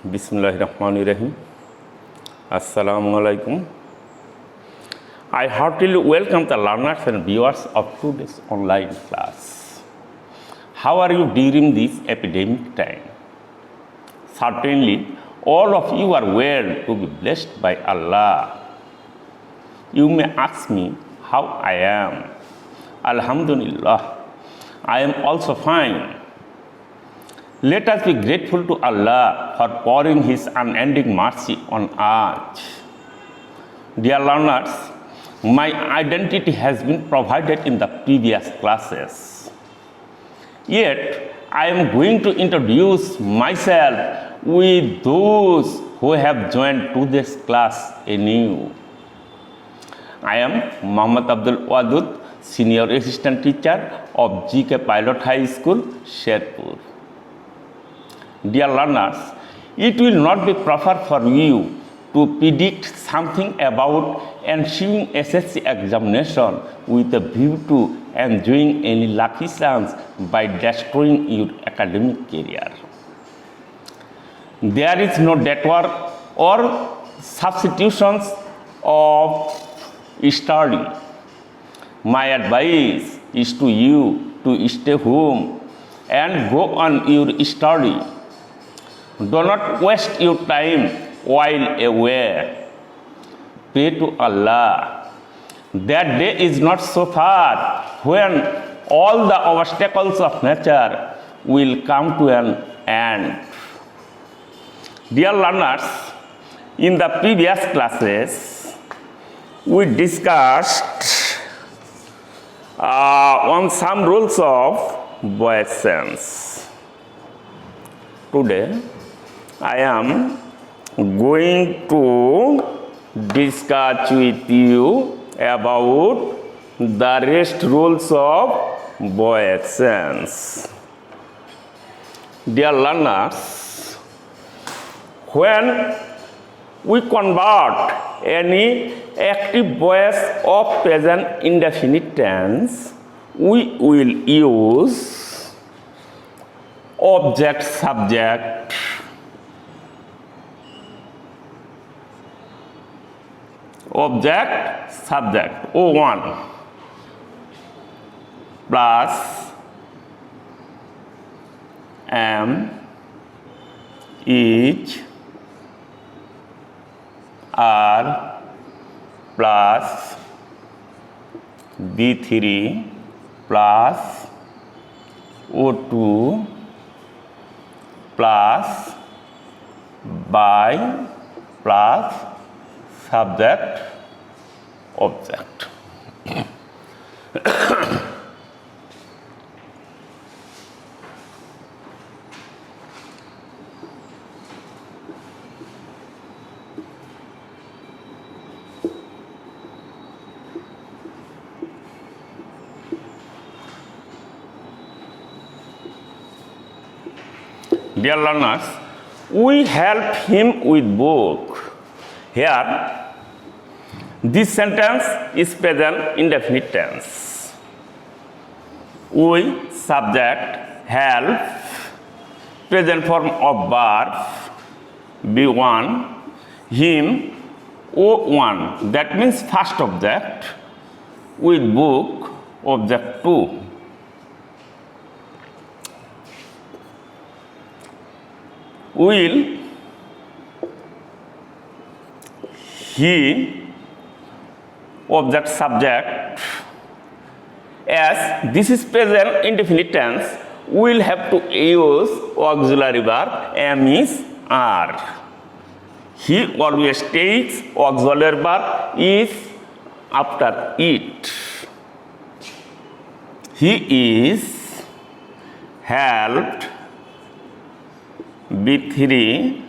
Bismillahirrahmanirrahim. Assalamualaikum. I heartily welcome the learners and viewers of today's online class. How are you during this epidemic time? Certainly, all of you are well to be blessed by Allah. You may ask me how I am. Alhamdulillah, I am also fine. Let us be grateful to Allah for pouring His unending mercy on us. Dear learners, my identity has been provided in the previous classes. Yet, I am going to introduce myself with those who have joined today's class anew. I am Muhammad Abdul Wadud, Senior Assistant Teacher of GK Pilot High School, Sherpur. Dear learners, it will not be proper for you to predict something about ensuing SSC examination with a view to enjoying any lucky chance by destroying your academic career. There is no detour or substitutions of study. My advice is to you to stay home and go on your study. Do not waste your time while away. Pray to Allah. That day is not so far when all the obstacles of nature will come to an end. Dear learners, in the previous classes, we discussed on some rules of voicings. Today, I am going to discuss with you about the rest rules of voicings. Dear learners, when we convert any active voice of present indefinite tense, we will use object subject O1 plus am, is, are plus B3 plus O2 plus by plus subject object. Dear learners, we help him with book. Here, this sentence is present indefinite tense. We, subject, help, present form of verb, B1, him, O1, that means first object, with book, object 2. Will, he, object subject. As this is present indefinite tense, we will have to use auxiliary verb am, is, are. He always takes auxiliary verb is after it. He is helped B3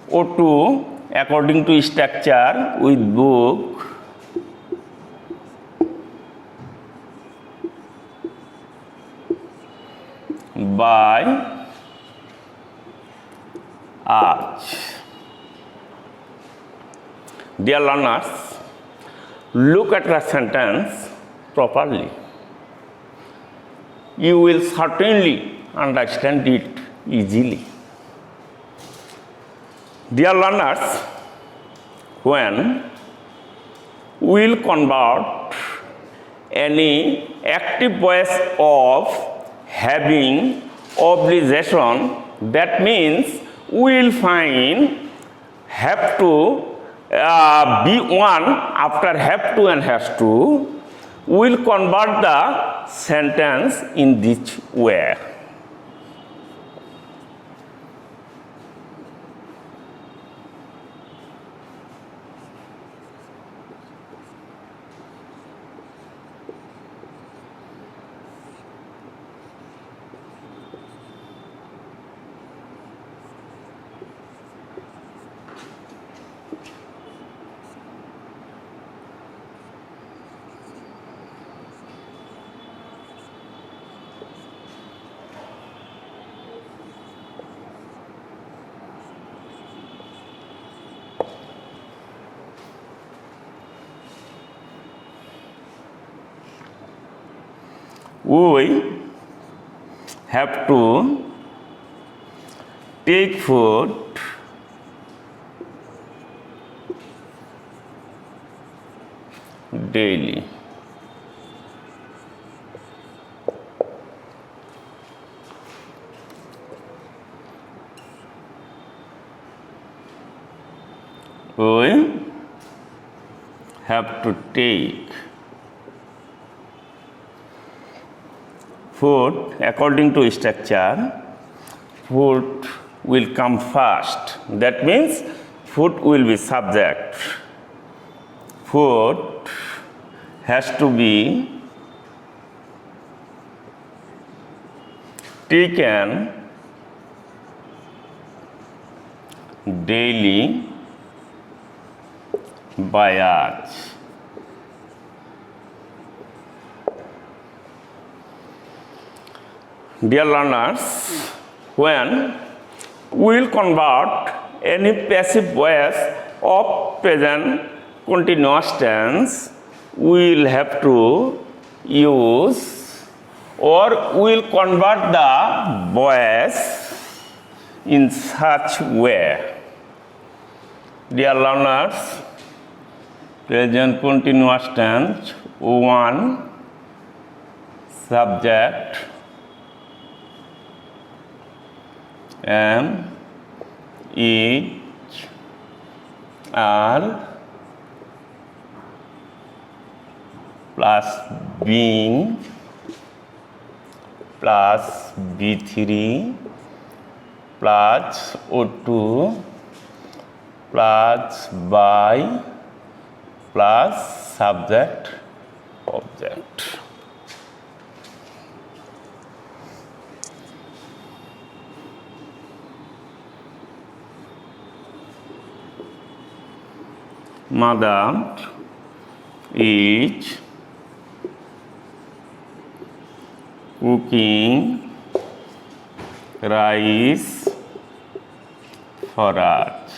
O2 according to structure with book by us. Dear learners, look at the sentence properly. You will certainly understand it easily. Dear learners, when we will convert any active voice of having obligation, that means we will find have to be one after have to and has to, we will convert the sentence in this way. We have to take food daily. We have to take food according to structure. Food will come first. That means food will be subject. Food has to be taken daily by us. Dear learners, when we will convert any passive voice of present continuous tense, we will have to use or we will convert the voice in such way. Dear learners, present continuous tense, one, subject, am, each, are, plus being, plus B3, plus O2, plus by, plus subject, object. Mother is cooking rice for us.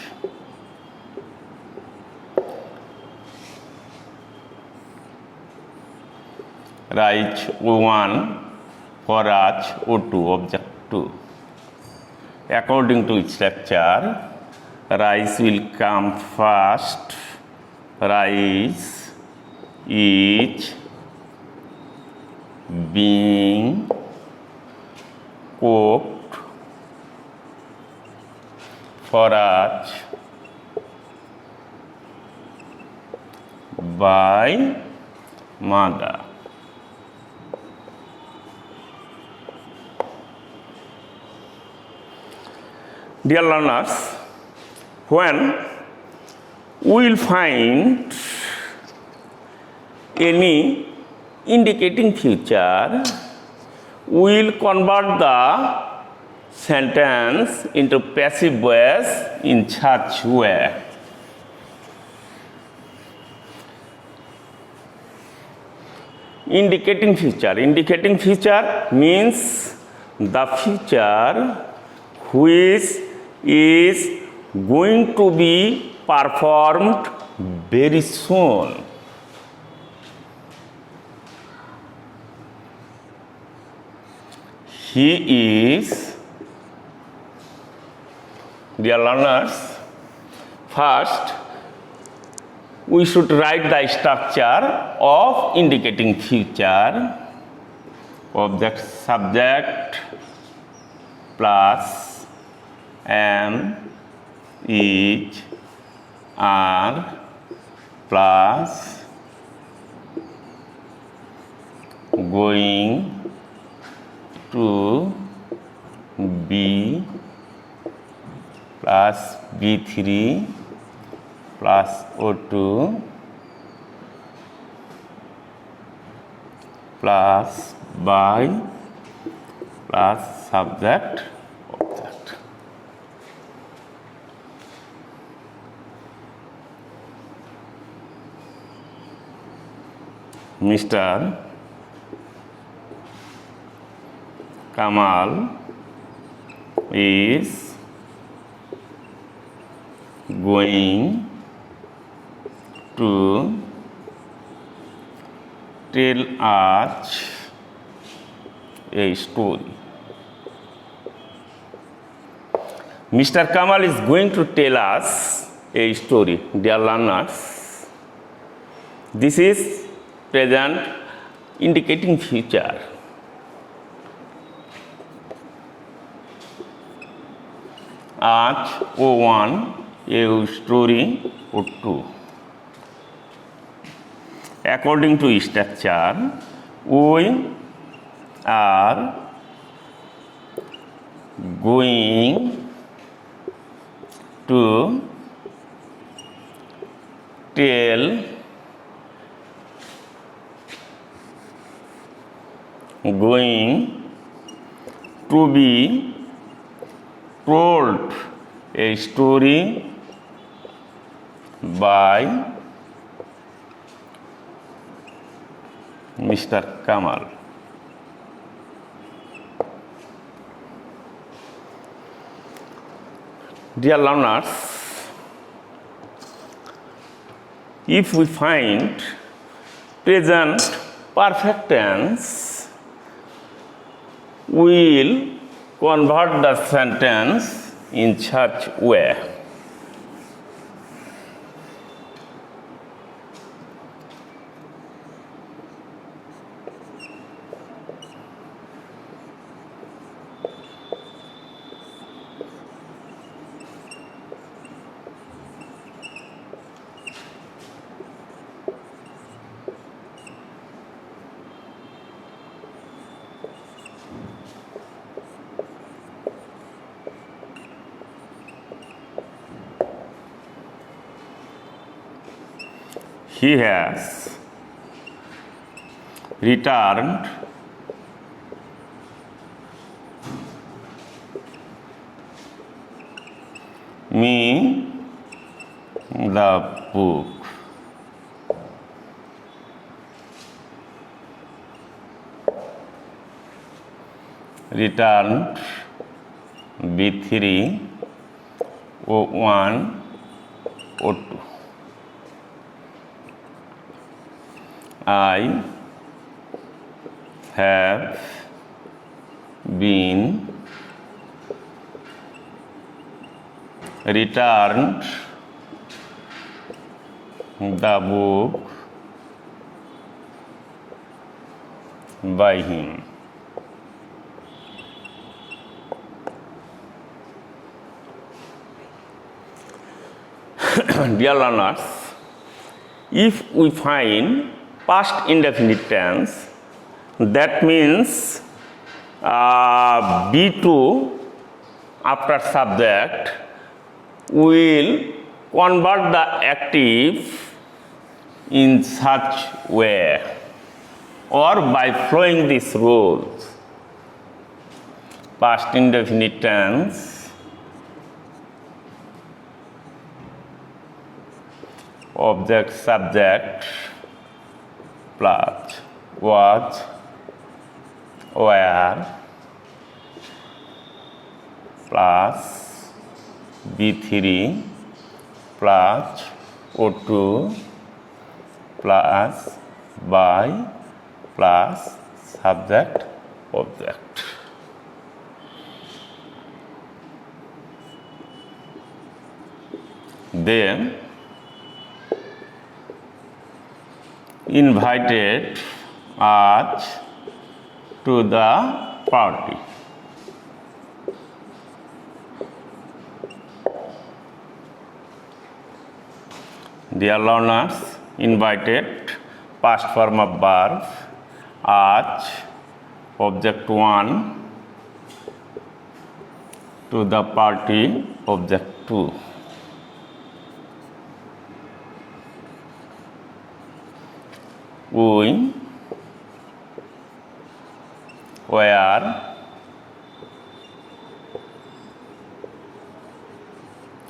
Rice O1, for us O2, object 2. According to structure, rice will come first. Rice is being cooked for us by mother. Dear learners, when we will find any indicating future, we will convert the sentence into passive voice in such way. Indicating future means the future which is going to be performed very soon. He is, dear learners, First, we should write the structure of indicating future. Object subject plus am, is, are plus going to be plus B3 plus O2 plus by plus subject object. Mr. Kamal is going to tell us a story. Mr. Kamal is going to tell us a story. Dear learners, this is present indicating future. आज O1 a story O2. According to structure, we are going to tell be told a story by Mr. Kamal. Dear learners, if we find present perfect tense, we will convert the sentence in such way. He has returned me the book. Returned B3 O1 O2. I have been returned the book by him. Dear learners, if we find past indefinite tense, that means B2 after subject will convert the active in such way or by following these rules. Past indefinite tense, object subject plus was, were plus B3 plus O2 plus by plus subject object. They invited us to the party. Dear learners, invited, past form of verb, us, object 1, to the party, object 2. We were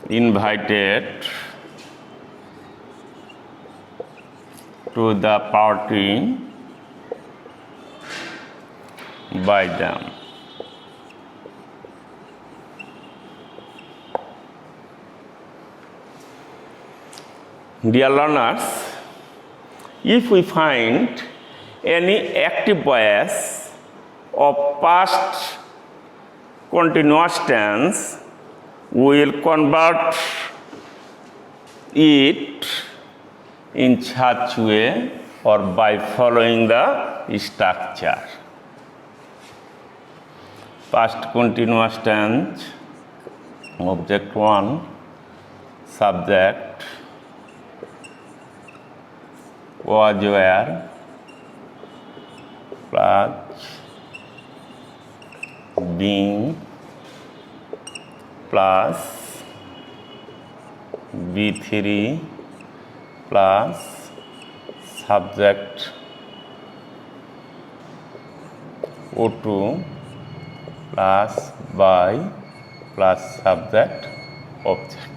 invited to the party by them. Dear learners, if we find any active voice of past continuous tense, we will convert it in such way or by following the structure. Past continuous tense, object 1, subject, was where, plus being, plus B3 plus subject O2 plus by plus subject object.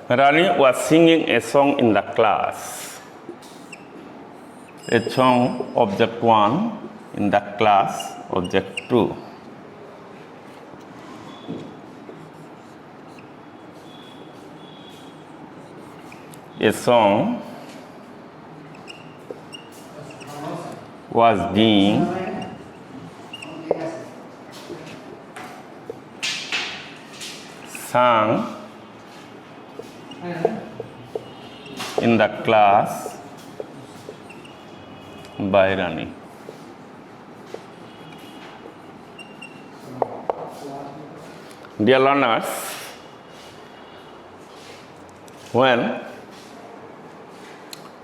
Rani was singing a song in the class. A song, object 1, in the class, object 2. A song was being sung in the class by Rani. Dear learners, when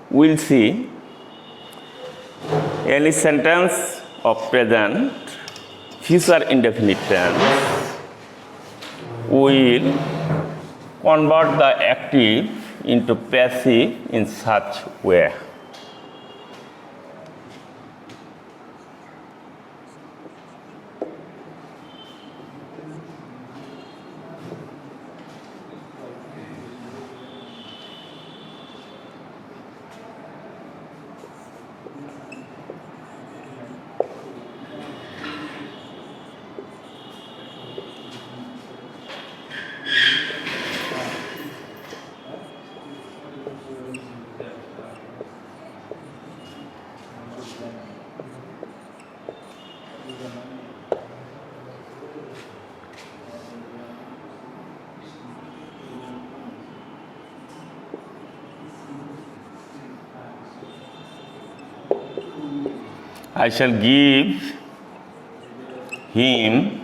we'll see any sentence of present, future indefinite tense, we'll convert the active into passive in such way. I shall give him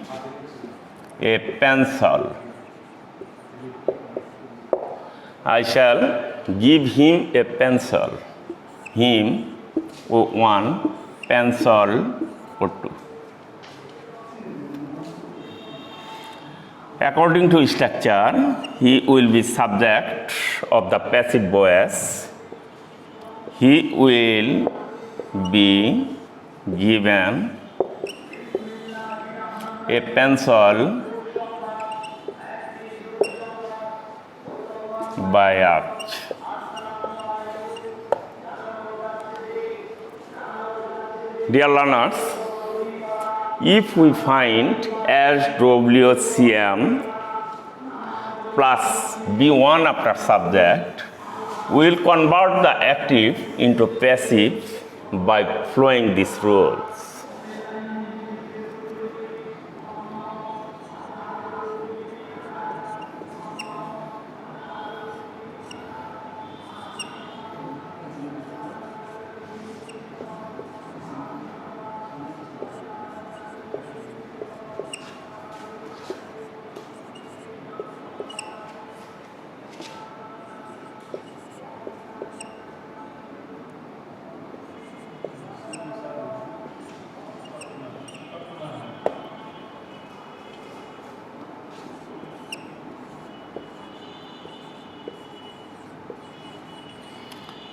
a pencil. I shall give him a pencil. Him, O1, pencil, O2. According to structure, he will be subject of the passive voice. He will be given a pencil by earth. Dear learners, if we find SWCM plus B1 after subject, we will convert the active into passive by following these rules.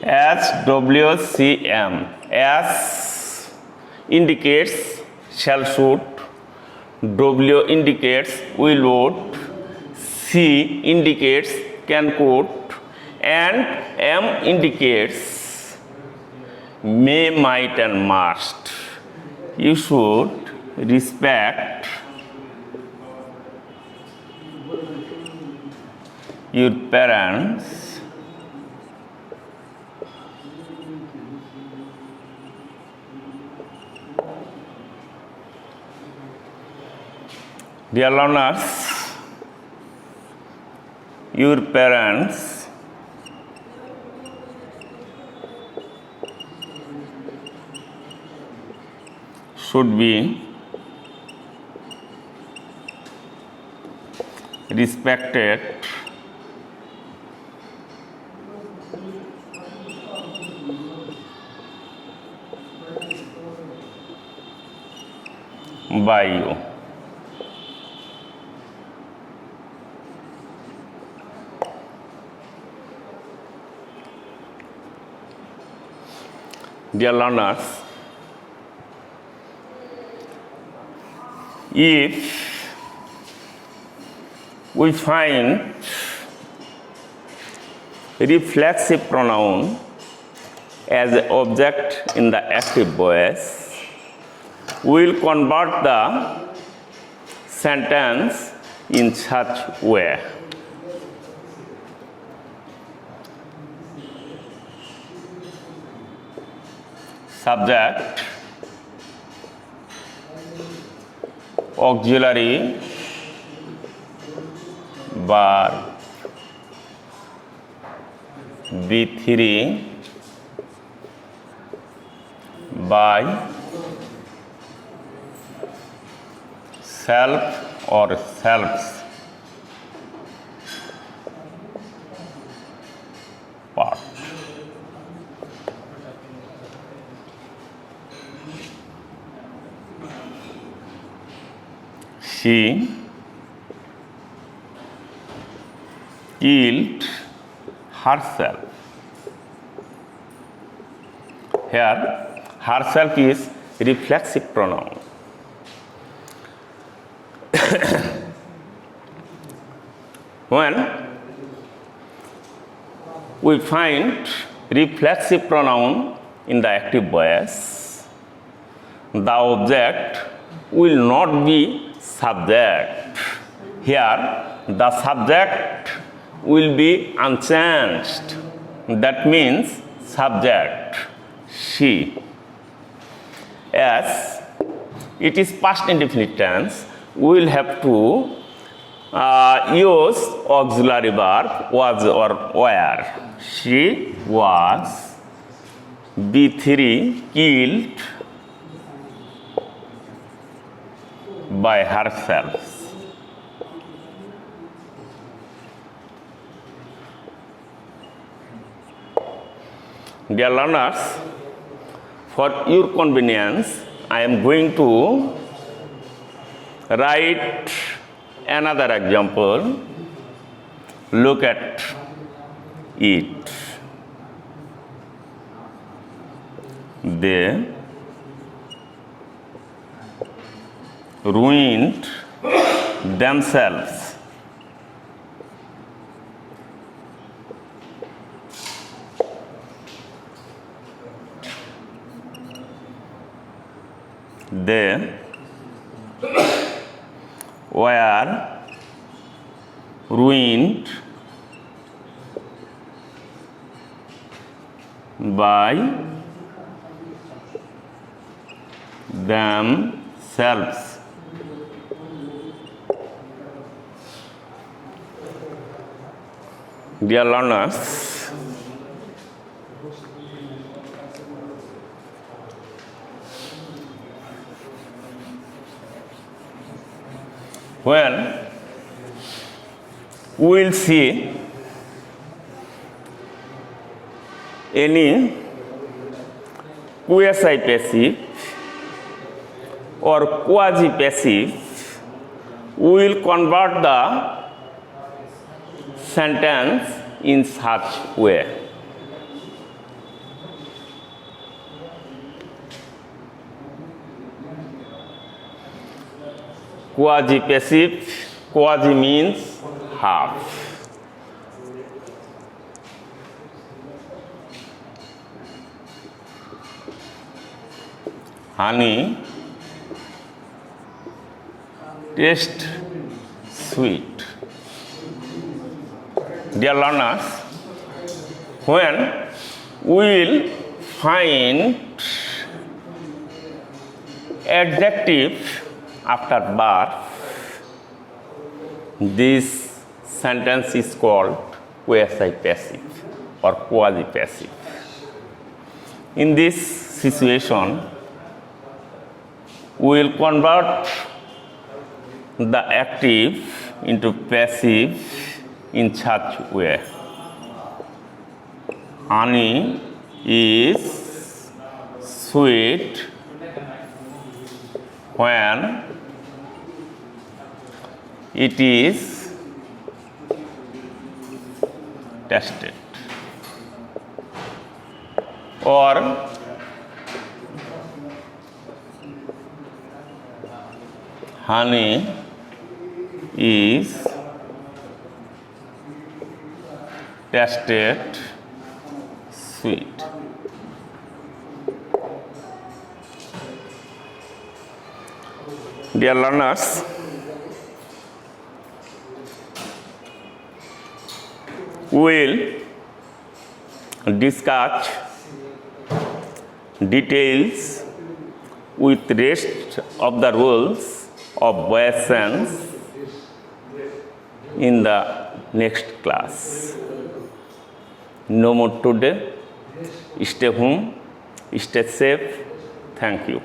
SWCM. S indicates shall shoot, W indicates will would, C indicates can could, and M indicates may, might, and must. You should respect your parents, dear learners, your parents should be respected by you. Dear learners, if we find reflexive pronoun as an object in the active voice, we will convert the sentence in such way. Subject, auxiliary, verb, B3 by self or selves part. She killed herself. Here, herself is reflexive pronoun. When we find reflexive pronoun in the active voice, the object will not be subject. Here, the subject will be unchanged. That means subject, she. As it is past indefinite tense, we will have to use auxiliary verb was or were. She was B3 killed by herself. Dear learners, for your convenience, I am going to write another example. Look at it. They ruined They were ruined by themselves. Dear learners, when we will see any quasi-passive or quasi-passive, we will convert the sentence in such way. Quasi-passive, quasi means half. Honey taste sweet. Dear learners, when we will find adjective after verb, this sentence is called quasi-passive or quasi-passive. In this situation, we will convert the active into passive in such way. Honey is sweet when it is tasted, or honey is tasted sweet. Dear learners, we will discuss details with rest of the rules of voice sense in the next class. No more today. Stay home, stay safe. Thank you.